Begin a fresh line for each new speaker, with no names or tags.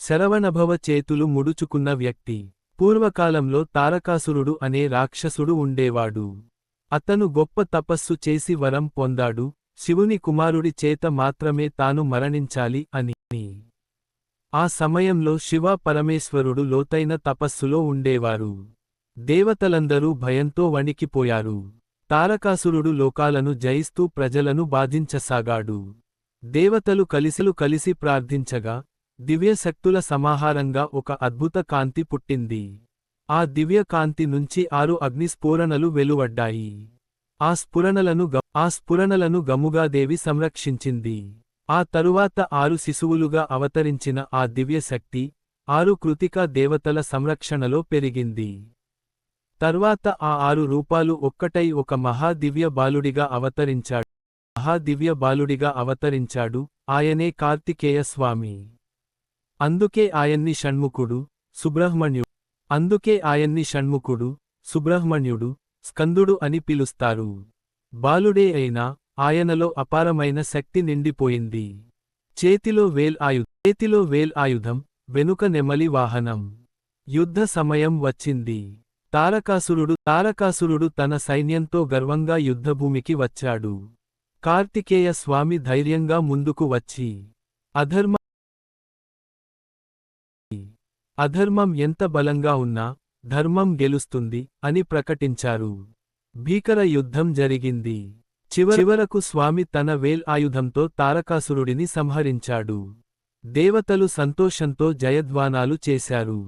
శరవణభవ చేతులు ముడుచుకున్న వ్యక్తి. పూర్వకాలంలో తారకాసురుడు అనే రాక్షసుడు ఉండేవాడు. అతను గొప్ప తపస్సు చేసి వరం పొందాడు, శివుని కుమారుడి చేత మాత్రమే తాను మరణించాలి అని. ఆ సమయంలో శివ పరమేశ్వరుడు లోతైన తపస్సులో ఉండేవారు. దేవతలందరూ భయంతో వణికిపోయారు. తారకాసురుడు లోకాలను జయిస్తూ ప్రజలను బాధించసాగాడు. దేవతలు కలిసి ప్రార్థించగా దివ్యశక్తుల సమాహారంగా ఒక అద్భుత కాంతి పుట్టింది. ఆ దివ్య కాంతి నుంచి 6 అగ్నిస్ఫోరణలు వెలువడ్డాయి. ఆ స్ఫురణలను గముగాదేవి సంరక్షించింది. ఆ తరువాత 6 శిశువులుగా అవతరించిన ఆ దివ్యశక్తి 6 కృతికా దేవతల సంరక్షణలో పెరిగింది. తర్వాత ఆ 6 రూపాలు ఒక్కటై ఒక మహాదివ్య బాలుడిగా అవతరించాడు. ఆయనే కార్తికేయ స్వామి. అందుకే ఆయన్ని షణ్ముఖుడు, సుబ్రహ్మణ్యుడు, స్కందుడు అని పిలుస్తారు. బాలుడే అయినా ఆయనలో అపారమైన శక్తి నిండిపోయింది. చేతిలో వేల్ ఆయుధం, వెనుక నెమలి వాహనం. యుద్ధ సమయం వచ్చింది. తారకాసురుడు తన సైన్యంతో గర్వంగా యుద్ధభూమికి వచ్చాడు. కార్తికేయ స్వామి ధైర్యంగా ముందుకు వచ్చి అధర్మం ఎంత బలంగా ఉన్నా ధర్మం గెలుస్తుంది అని ప్రకటించారు. భీకర యుద్ధం జరిగింది. చివరకు స్వామి తన వేల్ ఆయుధంతో తారకాసురుడిని సంహరించాడు. దేవతలు సంతోషంతో జయధ్వానాలు చేశారు.